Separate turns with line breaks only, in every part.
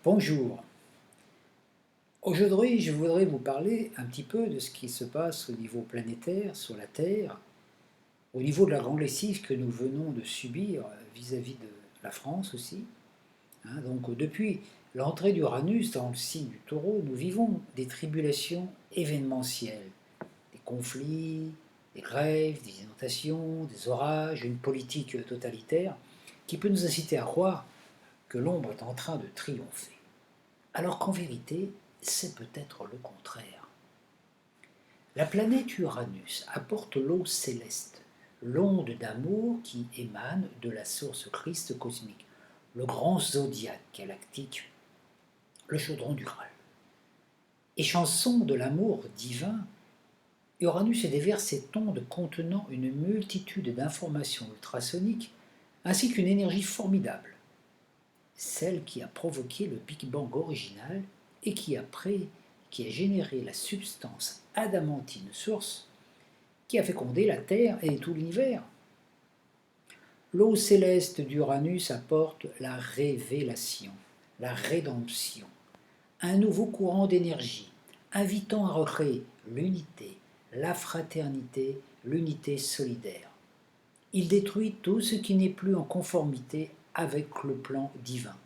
Bonjour. Aujourd'hui, je voudrais vous parler un petit peu de ce qui se passe au niveau planétaire, sur la Terre, au niveau de la grande lessive que nous venons de subir vis-à-vis de la France aussi. Donc, depuis l'entrée d'Uranus dans le signe du Taureau, nous vivons des tribulations événementielles, des conflits, des grèves, des inondations, des orages, une politique totalitaire qui peut nous inciter à croire que l'ombre est en train de triompher. Alors qu'en vérité, c'est peut-être le contraire. La planète Uranus apporte l'eau céleste, l'onde d'amour qui émane de la source Christ cosmique, le grand zodiaque galactique, le chaudron du Graal. Et chanson de l'amour divin, Uranus déverse cette onde contenant une multitude d'informations ultrasoniques ainsi qu'une énergie formidable, celle qui a provoqué le Big Bang original et qui a généré la substance adamantine source qui a fécondé la Terre et tout l'univers. L'eau céleste d'Uranus apporte la révélation, la rédemption, un nouveau courant d'énergie, invitant à recréer l'unité, la fraternité, l'unité solidaire. Il détruit tout ce qui n'est plus en conformité avec le plan divin.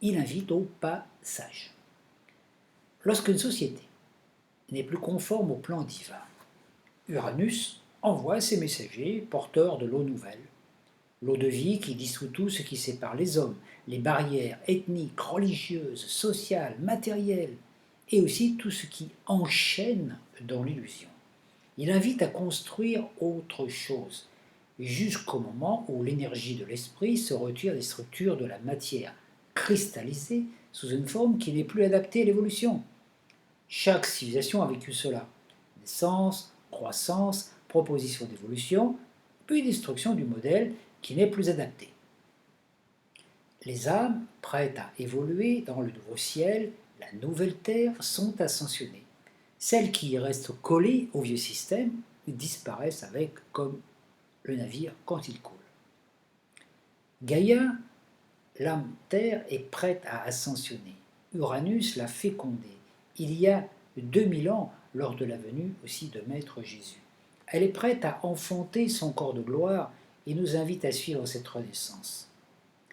Il invite au passage. Lorsqu'une société n'est plus conforme au plan divin, Uranus envoie ses messagers porteurs de l'eau nouvelle, l'eau de vie qui dissout tout ce qui sépare les hommes, les barrières ethniques, religieuses, sociales, matérielles, et aussi tout ce qui enchaîne dans l'illusion. Il invite à construire autre chose, jusqu'au moment où l'énergie de l'esprit se retire des structures de la matière, cristallisée sous une forme qui n'est plus adaptée à l'évolution. Chaque civilisation a vécu cela. Naissance, croissance, proposition d'évolution, puis destruction du modèle qui n'est plus adapté. Les âmes, prêtes à évoluer dans le nouveau ciel, la nouvelle terre, sont ascensionnées. Celles qui y restent collées au vieux système disparaissent avec, comme le navire quand il coule. Gaïa, l'âme terre, est prête à ascensionner. Uranus l'a fécondée il y a 2000 ans lors de la venue aussi de Maître Jésus. Elle est prête à enfanter son corps de gloire et nous invite à suivre cette renaissance.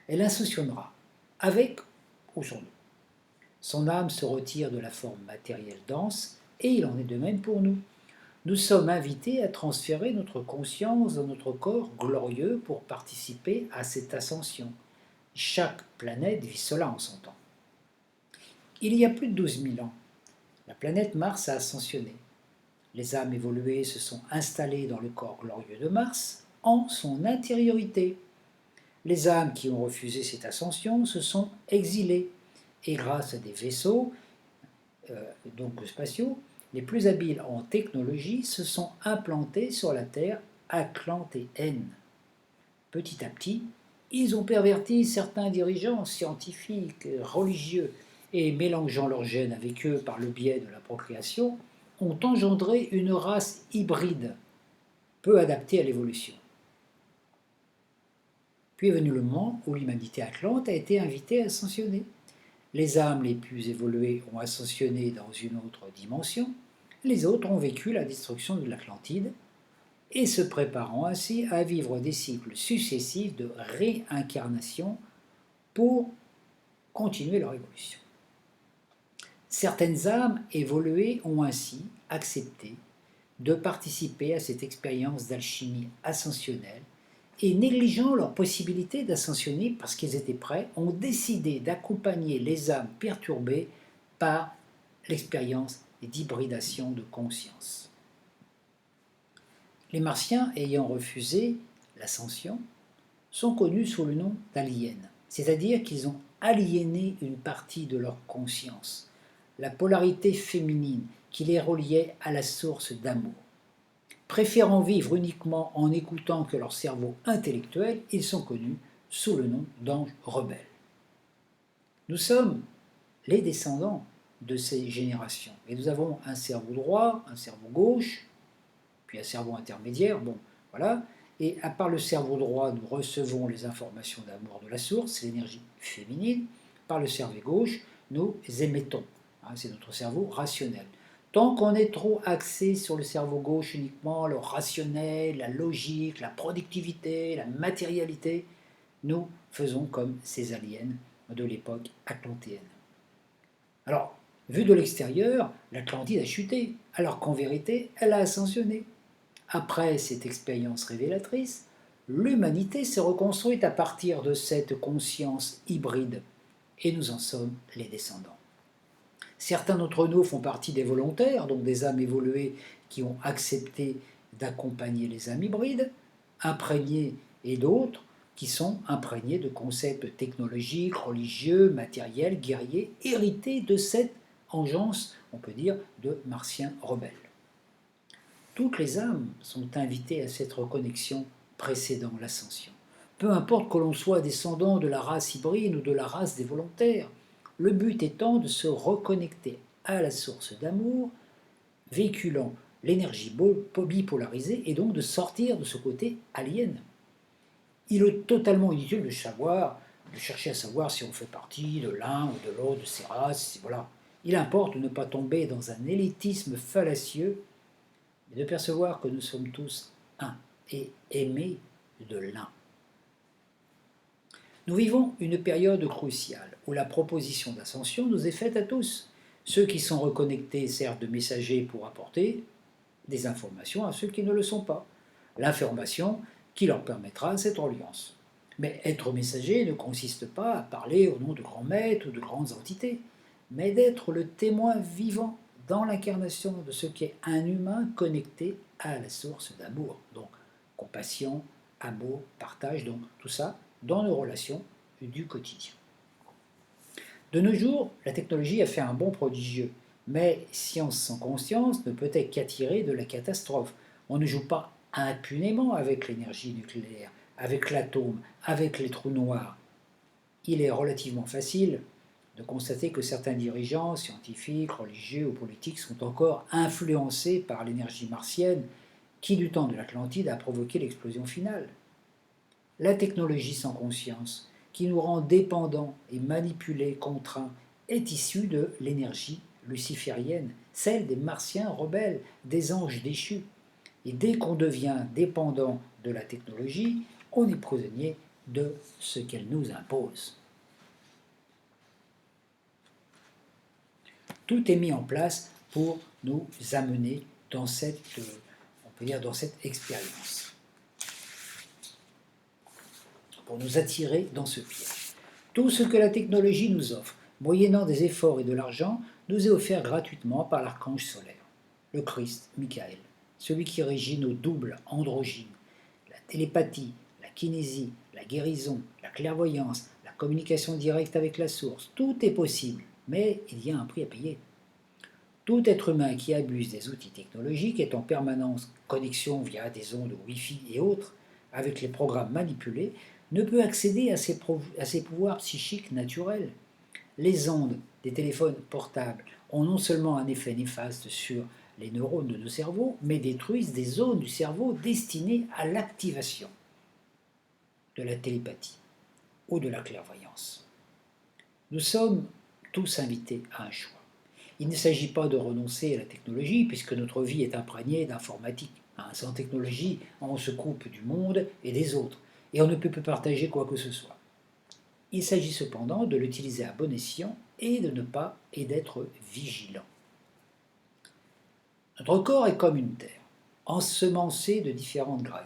Elle ascensionnera, avec ou sans nous. Son âme se retire de la forme matérielle dense et il en est de même pour nous. Nous sommes invités à transférer notre conscience dans notre corps glorieux pour participer à cette ascension. Chaque planète vit cela en son temps. Il y a plus de 12 000 ans, la planète Mars a ascensionné. Les âmes évoluées se sont installées dans le corps glorieux de Mars, en son intériorité. Les âmes qui ont refusé cette ascension se sont exilées, et grâce à des vaisseaux, donc spatiaux, les plus habiles en technologie se sont implantés sur la Terre atlantéenne. Petit à petit, ils ont perverti certains dirigeants scientifiques, religieux, et mélangeant leurs gènes avec eux par le biais de la procréation, ont engendré une race hybride, peu adaptée à l'évolution. Puis est venu le moment où l'humanité atlante a été invitée à ascensionner. Les âmes les plus évoluées ont ascensionné dans une autre dimension, les autres ont vécu la destruction de l'Atlantide, et se préparant ainsi à vivre des cycles successifs de réincarnation pour continuer leur évolution. Certaines âmes évoluées ont ainsi accepté de participer à cette expérience d'alchimie ascensionnelle et négligeant leur possibilité d'ascensionner parce qu'ils étaient prêts, ont décidé d'accompagner les âmes perturbées par l'expérience d'hybridation de conscience. Les Martiens ayant refusé l'ascension sont connus sous le nom d'aliens, c'est-à-dire qu'ils ont aliéné une partie de leur conscience, la polarité féminine qui les reliait à la source d'amour. Préférant vivre uniquement en écoutant que leur cerveau intellectuel, ils sont connus sous le nom d'anges rebelles. Nous sommes les descendants de ces générations, et nous avons un cerveau droit, un cerveau gauche, puis un cerveau intermédiaire, bon, voilà, et à part le cerveau droit, nous recevons les informations d'amour de la source, l'énergie féminine, par le cerveau gauche, nous émettons. C'est notre cerveau rationnel. Tant qu'on est trop axé sur le cerveau gauche uniquement, le rationnel, la logique, la productivité, la matérialité, nous faisons comme ces aliens de l'époque atlantéenne. Alors, vu de l'extérieur, l'Atlantide a chuté, alors qu'en vérité, elle a ascensionné. Après cette expérience révélatrice, l'humanité s'est reconstruite à partir de cette conscience hybride, et nous en sommes les descendants. Certains d'entre nous font partie des volontaires, donc des âmes évoluées qui ont accepté d'accompagner les âmes hybrides, imprégnées, et d'autres qui sont imprégnés de concepts technologiques, religieux, matériels, guerriers, hérités de cette engeance, on peut dire, de martiens rebelles. Toutes les âmes sont invitées à cette reconnexion précédant l'ascension. Peu importe que l'on soit descendant de la race hybride ou de la race des volontaires, le but étant de se reconnecter à la source d'amour, véhiculant l'énergie bipolarisée et donc de sortir de ce côté alien. Il est totalement inutile de chercher à savoir si on fait partie de l'un ou de l'autre de ces races. Voilà. Il importe de ne pas tomber dans un élitisme fallacieux, mais de percevoir que nous sommes tous un et aimés de l'un. Nous vivons une période cruciale où la proposition d'ascension nous est faite à tous. Ceux qui sont reconnectés servent de messagers pour apporter des informations à ceux qui ne le sont pas. L'information qui leur permettra cette reliance. Mais être messager ne consiste pas à parler au nom de grands maîtres ou de grandes entités, mais d'être le témoin vivant dans l'incarnation de ce qu'est un humain connecté à la source d'amour. Donc, compassion, amour, partage, donc tout ça dans nos relations du quotidien. De nos jours, la technologie a fait un bond prodigieux, mais science sans conscience ne peut être qu'attirer de la catastrophe. On ne joue pas impunément avec l'énergie nucléaire, avec l'atome, avec les trous noirs. Il est relativement facile de constater que certains dirigeants scientifiques, religieux ou politiques sont encore influencés par l'énergie martienne qui, du temps de l'Atlantide, a provoqué l'explosion finale. La technologie sans conscience, qui nous rend dépendants et manipulés, contraints, est issue de l'énergie luciférienne, celle des martiens rebelles, des anges déchus. Et dès qu'on devient dépendant de la technologie, on est prisonnier de ce qu'elle nous impose. Tout est mis en place pour nous amener dans cette, on peut dire, dans cette expérience, pour nous attirer dans ce piège. Tout ce que la technologie nous offre, moyennant des efforts et de l'argent, nous est offert gratuitement par l'archange solaire, le Christ, Michael, celui qui régit nos doubles androgynes, la télépathie, la kinésie, la guérison, la clairvoyance, la communication directe avec la source. Tout est possible, mais il y a un prix à payer. Tout être humain qui abuse des outils technologiques est en permanence connexion via des ondes Wi-Fi et autres avec les programmes manipulés, ne peut accéder à ses pouvoirs psychiques naturels. Les ondes des téléphones portables ont non seulement un effet néfaste sur les neurones de nos cerveaux, mais détruisent des zones du cerveau destinées à l'activation de la télépathie ou de la clairvoyance. Nous sommes tous invités à un choix. Il ne s'agit pas de renoncer à la technologie, puisque notre vie est imprégnée d'informatique. Sans technologie, on se coupe du monde et des autres, et on ne peut plus partager quoi que ce soit. Il s'agit cependant de l'utiliser à bon escient et d'être vigilant. Notre corps est comme une terre, ensemencée de différentes graines.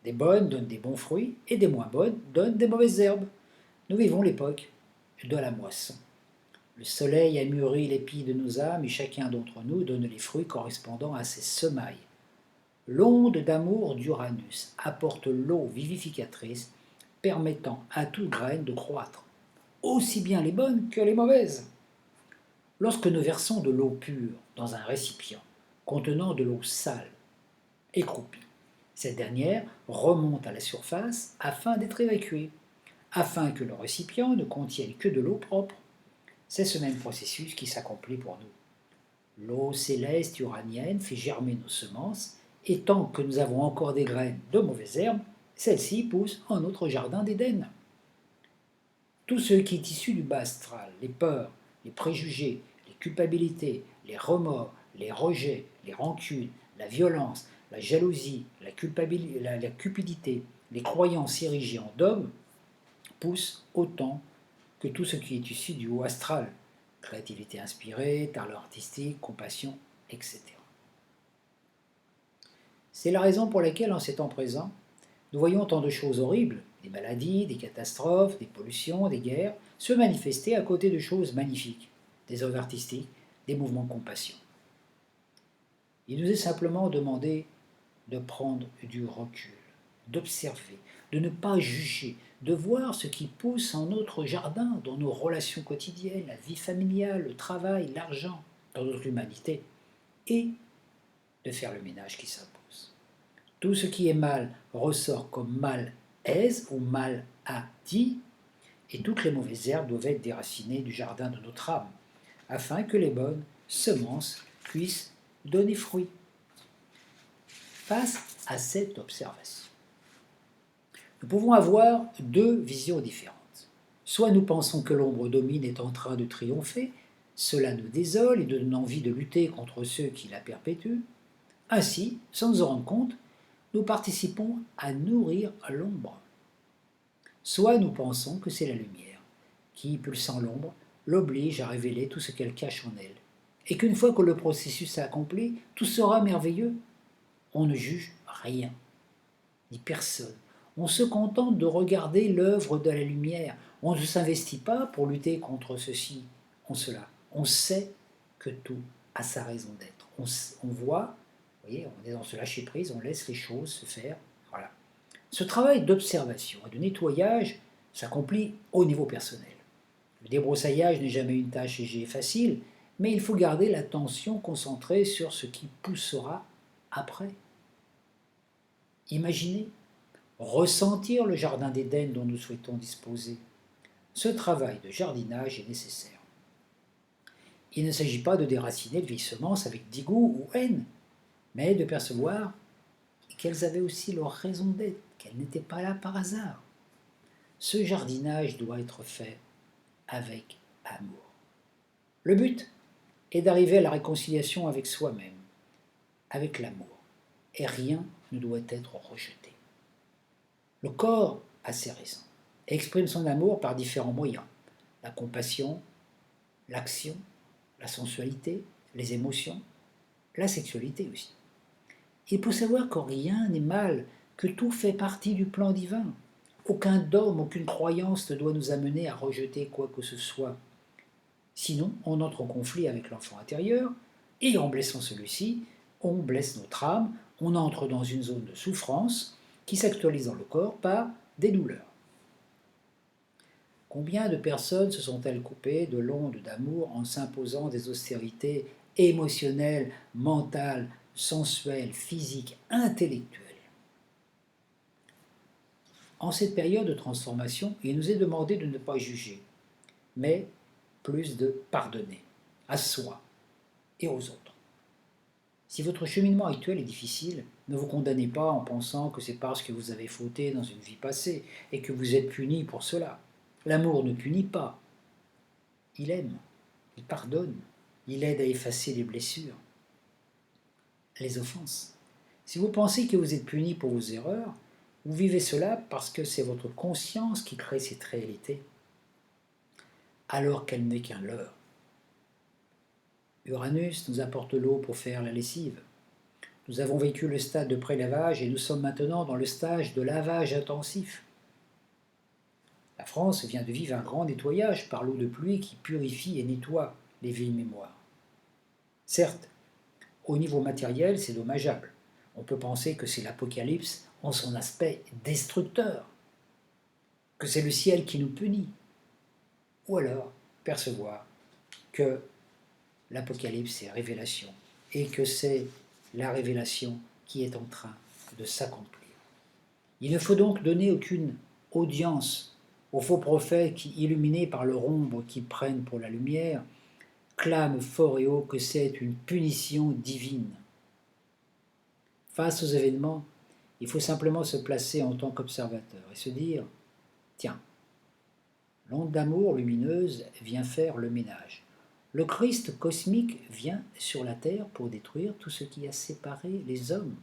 Des bonnes donnent des bons fruits et des moins bonnes donnent des mauvaises herbes. Nous vivons l'époque de la moisson. Le soleil a mûri l'épi de nos âmes et chacun d'entre nous donne les fruits correspondant à ses semailles. L'onde d'amour d'Uranus apporte l'eau vivificatrice permettant à toute graine de croître, aussi bien les bonnes que les mauvaises. Lorsque nous versons de l'eau pure dans un récipient contenant de l'eau sale et croupie, cette dernière remonte à la surface afin d'être évacuée, afin que le récipient ne contienne que de l'eau propre. C'est ce même processus qui s'accomplit pour nous. L'eau céleste uranienne fait germer nos semences, et tant que nous avons encore des graines de mauvaises herbes, celles-ci poussent en notre jardin d'Éden. Tout ce qui est issu du bas astral, les peurs, les préjugés, les culpabilités, les remords, les rejets, les rancunes, la violence, la jalousie, la cupidité, les croyances érigées en dogmes, poussent autant que tout ce qui est issu du haut astral, créativité inspirée, talent artistique, compassion, etc. C'est la raison pour laquelle, en ces temps présents, nous voyons tant de choses horribles, des maladies, des catastrophes, des pollutions, des guerres, se manifester à côté de choses magnifiques, des œuvres artistiques, des mouvements de compassion. Il nous est simplement demandé de prendre du recul, d'observer, de ne pas juger, de voir ce qui pousse en notre jardin, dans nos relations quotidiennes, la vie familiale, le travail, l'argent, dans notre humanité, et de faire le ménage qui s'impose. Tout ce qui est mal ressort comme mal aise ou mal a dit, et toutes les mauvaises herbes doivent être déracinées du jardin de notre âme, afin que les bonnes semences puissent donner fruit. Face à cette observation, nous pouvons avoir deux visions différentes. Soit nous pensons que l'ombre domine est en train de triompher, cela nous désole et donne envie de lutter contre ceux qui la perpétuent. Ainsi, sans nous en rendre compte, nous participons à nourrir l'ombre. Soit nous pensons que c'est la lumière qui, pulsant l'ombre, l'oblige à révéler tout ce qu'elle cache en elle, et qu'une fois que le processus est accompli, tout sera merveilleux. On ne juge rien, ni personne. On se contente de regarder l'œuvre de la lumière. On ne s'investit pas pour lutter contre ceci ou cela. On sait que tout a sa raison d'être. On voit, vous voyez, on est dans ce lâcher-prise, on laisse les choses se faire. Voilà. Ce travail d'observation et de nettoyage s'accomplit au niveau personnel. Le débroussaillage n'est jamais une tâche légère et facile, mais il faut garder l'attention concentrée sur ce qui poussera après. Imaginez, ressentir le jardin d'Éden dont nous souhaitons disposer. Ce travail de jardinage est nécessaire. Il ne s'agit pas de déraciner de vieilles semences avec dégoût ou haine, mais de percevoir qu'elles avaient aussi leur raison d'être, qu'elles n'étaient pas là par hasard. Ce jardinage doit être fait avec amour. Le but est d'arriver à la réconciliation avec soi-même, avec l'amour, et rien ne doit être rejeté. Le corps a ses raisons et exprime son amour par différents moyens. La compassion, l'action, la sensualité, les émotions, la sexualité aussi. Il faut savoir que rien n'est mal, que tout fait partie du plan divin. Aucun dogme, aucune croyance ne doit nous amener à rejeter quoi que ce soit. Sinon, on entre en conflit avec l'enfant intérieur, et en blessant celui-ci, on blesse notre âme, on entre dans une zone de souffrance qui s'actualise dans le corps par des douleurs. Combien de personnes se sont-elles coupées de l'onde d'amour en s'imposant des austérités émotionnelles, mentales, sensuelles, physiques, intellectuelles? En cette période de transformation, il nous est demandé de ne pas juger, mais plus de pardonner, à soi et aux autres. Si votre cheminement actuel est difficile, ne vous condamnez pas en pensant que c'est parce que vous avez fauté dans une vie passée et que vous êtes puni pour cela. L'amour ne punit pas. Il aime, il pardonne, il aide à effacer les blessures, les offenses. Si vous pensez que vous êtes puni pour vos erreurs, vous vivez cela parce que c'est votre conscience qui crée cette réalité, alors qu'elle n'est qu'un leurre. Uranus nous apporte l'eau pour faire la lessive. Nous avons vécu le stade de pré-lavage et nous sommes maintenant dans le stage de lavage intensif. La France vient de vivre un grand nettoyage par l'eau de pluie qui purifie et nettoie les vieilles mémoires. Certes, au niveau matériel, c'est dommageable. On peut penser que c'est l'Apocalypse en son aspect destructeur, que c'est le ciel qui nous punit, ou alors percevoir que l'Apocalypse c'est révélation, et que c'est la révélation qui est en train de s'accomplir. Il ne faut donc donner aucune audience aux faux prophètes qui, illuminés par leur ombre qu'ils prennent pour la lumière, clament fort et haut que c'est une punition divine. Face aux événements, il faut simplement se placer en tant qu'observateur et se dire « Tiens, l'onde d'amour lumineuse vient faire le ménage. Le Christ cosmique vient sur la Terre pour détruire tout ce qui a séparé les hommes.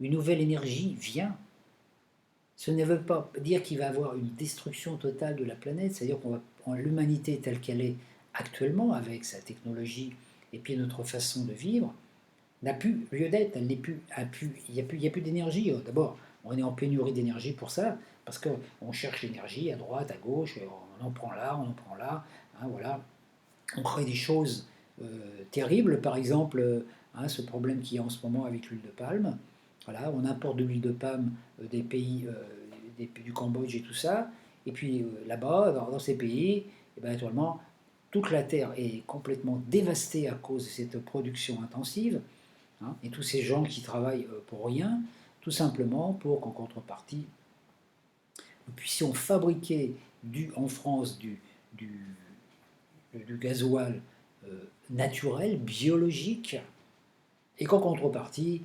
Une nouvelle énergie vient. Ce ne veut pas dire qu'il va y avoir une destruction totale de la planète, c'est-à-dire que l'humanité telle qu'elle est actuellement, avec sa technologie et puis notre façon de vivre, n'a plus lieu d'être, elle n'est plus, il n'y a plus d'énergie. D'abord, on est en pénurie d'énergie pour ça, parce qu'on cherche l'énergie à droite, à gauche, on en prend là, hein, voilà. On crée des choses terribles, par exemple, hein, ce problème qu'il y a en ce moment avec l'huile de palme. Voilà, on importe de l'huile de palme des pays du Cambodge et tout ça, et puis là-bas, dans ces pays, et ben, naturellement, toute la terre est complètement dévastée à cause de cette production intensive, hein, et tous ces gens qui travaillent pour rien, tout simplement pour qu'en contrepartie, nous puissions fabriquer en France du gasoil naturel, biologique, et qu'en contrepartie,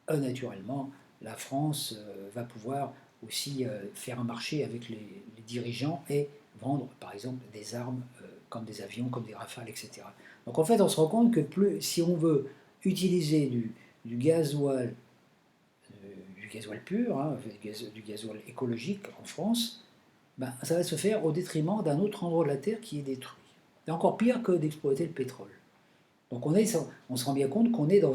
naturellement, la France va pouvoir aussi faire un marché avec les dirigeants et vendre, par exemple, des armes comme des avions, comme des Rafales, etc. Donc en fait, on se rend compte que si on veut utiliser du gasoil, du gasoil pur, hein, du gasoil écologique en France, ben, ça va se faire au détriment d'un autre endroit de la Terre qui est détruit. C'est encore pire que d'exploiter le pétrole. Donc on se rend bien compte qu'on est dans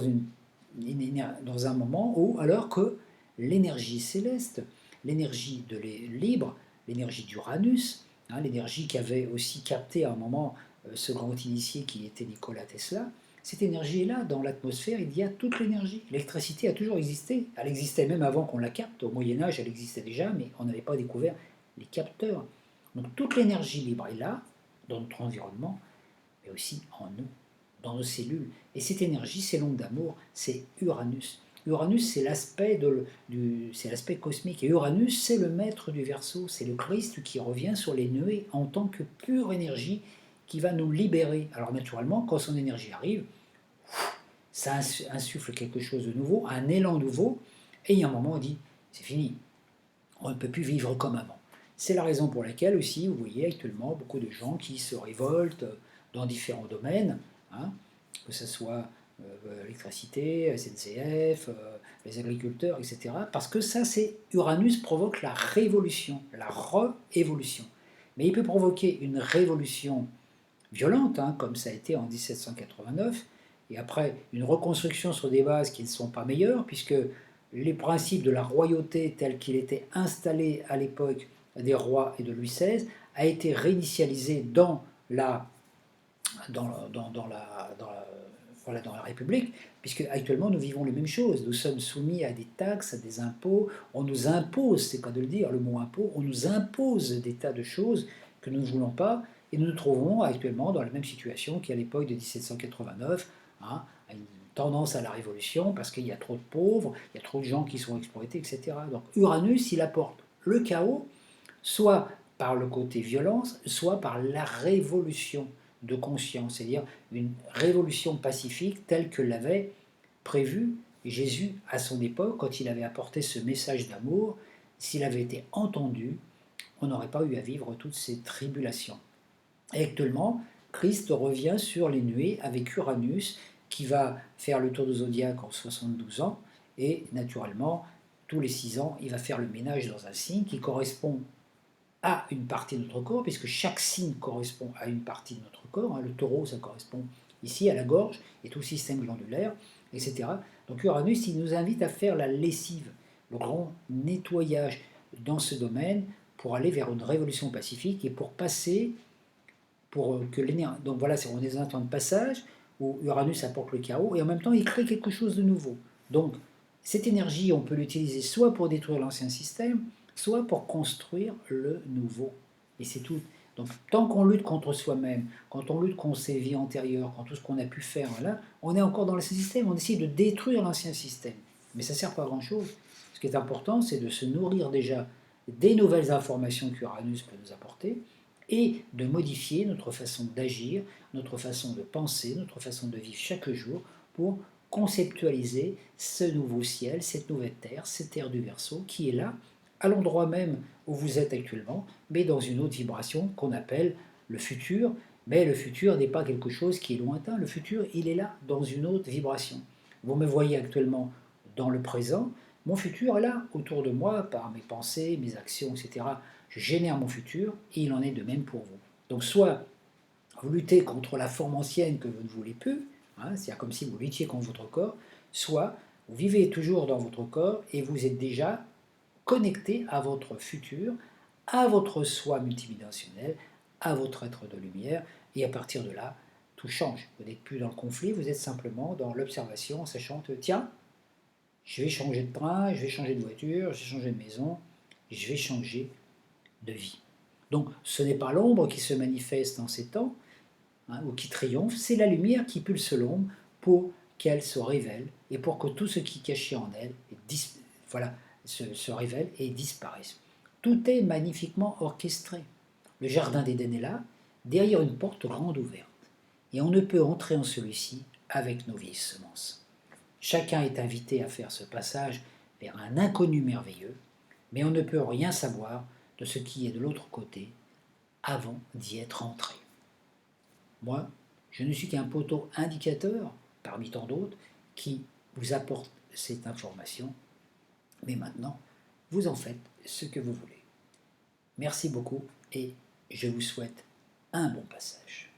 un moment où, alors que l'énergie céleste, l'énergie libre, l'énergie d'Uranus, hein, l'énergie qu'avait aussi capté à un moment ce grand initié qui était Nikola Tesla, cette énergie est là, dans l'atmosphère, il y a toute l'énergie. L'électricité a toujours existé, elle existait même avant qu'on la capte, au Moyen-Âge elle existait déjà, mais on n'avait pas découvert les capteurs. Donc toute l'énergie libre est là, dans notre environnement, mais aussi en nous, dans nos cellules. Et cette énergie, c'est l'onde d'amour, c'est Uranus. Uranus, c'est l'aspect cosmique. Et Uranus, c'est le maître du Verseau, c'est le Christ qui revient sur les nuées en tant que pure énergie qui va nous libérer. Alors naturellement, quand son énergie arrive, ça insuffle quelque chose de nouveau, un élan nouveau, et il y a un moment où on dit, c'est fini, on ne peut plus vivre comme avant. C'est la raison pour laquelle aussi, vous voyez actuellement beaucoup de gens qui se révoltent dans différents domaines, hein, que ce soit l'électricité, SNCF, les agriculteurs, etc. Parce que ça, c'est Uranus provoque la révolution, la révolution. Mais il peut provoquer une révolution violente, hein, comme ça a été en 1789, et après une reconstruction sur des bases qui ne sont pas meilleures, puisque les principes de la royauté tels qu'il était installé à l'époque des rois et de Louis XVI a été réinitialisé voilà, dans la République, puisque actuellement nous vivons les mêmes choses. Nous sommes soumis à des taxes, à des impôts. On nous impose, c'est pas de le dire, le mot impôt, on nous impose des tas de choses que nous ne voulons pas, et nous nous trouvons actuellement dans la même situation qu'à l'époque de 1789, hein, une tendance à la révolution, parce qu'il y a trop de pauvres, il y a trop de gens qui sont exploités, etc. Donc Uranus, il apporte le chaos, soit par le côté violence, soit par la révolution de conscience, c'est-à-dire une révolution pacifique telle que l'avait prévu Jésus à son époque, quand il avait apporté ce message d'amour. S'il avait été entendu, on n'aurait pas eu à vivre toutes ces tribulations. Et actuellement, Christ revient sur les nuées avec Uranus, qui va faire le tour du zodiaque en 72 ans, et naturellement, tous les 6 ans, il va faire le ménage dans un signe qui correspond à une partie de notre corps, puisque chaque signe correspond à une partie de notre corps. Hein. Le taureau, ça correspond ici à la gorge, et tout le système glandulaire, etc. Donc Uranus, il nous invite à faire la lessive, le grand nettoyage dans ce domaine, pour aller vers une révolution pacifique et pour passer, pour que l'énergie... Donc voilà, on est dans un temps de passage où Uranus apporte le chaos, et en même temps, il crée quelque chose de nouveau. Donc, cette énergie, on peut l'utiliser soit pour détruire l'ancien système, soit pour construire le nouveau. Et c'est tout. Donc, tant qu'on lutte contre soi-même, quand on lutte contre ses vies antérieures, contre tout ce qu'on a pu faire, là, on est encore dans l'ancien système, on essaie de détruire l'ancien système. Mais ça ne sert pas à grand-chose. Ce qui est important, c'est de se nourrir déjà des nouvelles informations qu'Uranus peut nous apporter, et de modifier notre façon d'agir, notre façon de penser, notre façon de vivre chaque jour pour conceptualiser ce nouveau ciel, cette nouvelle terre, cette terre du Verseau qui est là, à l'endroit même où vous êtes actuellement, mais dans une autre vibration qu'on appelle le futur, Mais le futur n'est pas quelque chose qui est lointain. Le futur, il est là, dans une autre vibration. Vous me voyez actuellement dans le présent. Mon futur est là, autour de moi, par mes pensées, mes actions, etc. Je génère mon futur et il en est de même pour vous. Donc soit vous luttez contre la forme ancienne que vous ne voulez plus, hein, c'est comme si vous luttiez contre votre corps, soit vous vivez toujours dans votre corps et vous êtes déjà connecté à votre futur, à votre soi multidimensionnel, à votre être de lumière, et à partir de là, tout change. Vous n'êtes plus dans le conflit, vous êtes simplement dans l'observation, en sachant que, tiens, je vais changer de train, je vais changer de voiture, je vais changer de maison, je vais changer de vie. Donc ce n'est pas l'ombre qui se manifeste en ces temps, hein, ou qui triomphe, c'est la lumière qui pulse l'ombre pour qu'elle se révèle et pour que tout ce qui est caché en elle voilà, se révèle et disparaisse. Tout est magnifiquement orchestré. Le jardin d'Éden est là, derrière une porte grande ouverte, et on ne peut entrer en celui-ci avec nos vieilles semences. Chacun est invité à faire ce passage vers un inconnu merveilleux, mais on ne peut rien savoir de ce qui est de l'autre côté avant d'y être entré. Moi, je ne suis qu'un poteau indicateur, parmi tant d'autres, qui vous apporte cette information, mais maintenant, vous en faites ce que vous voulez. Merci beaucoup et je vous souhaite un bon passage.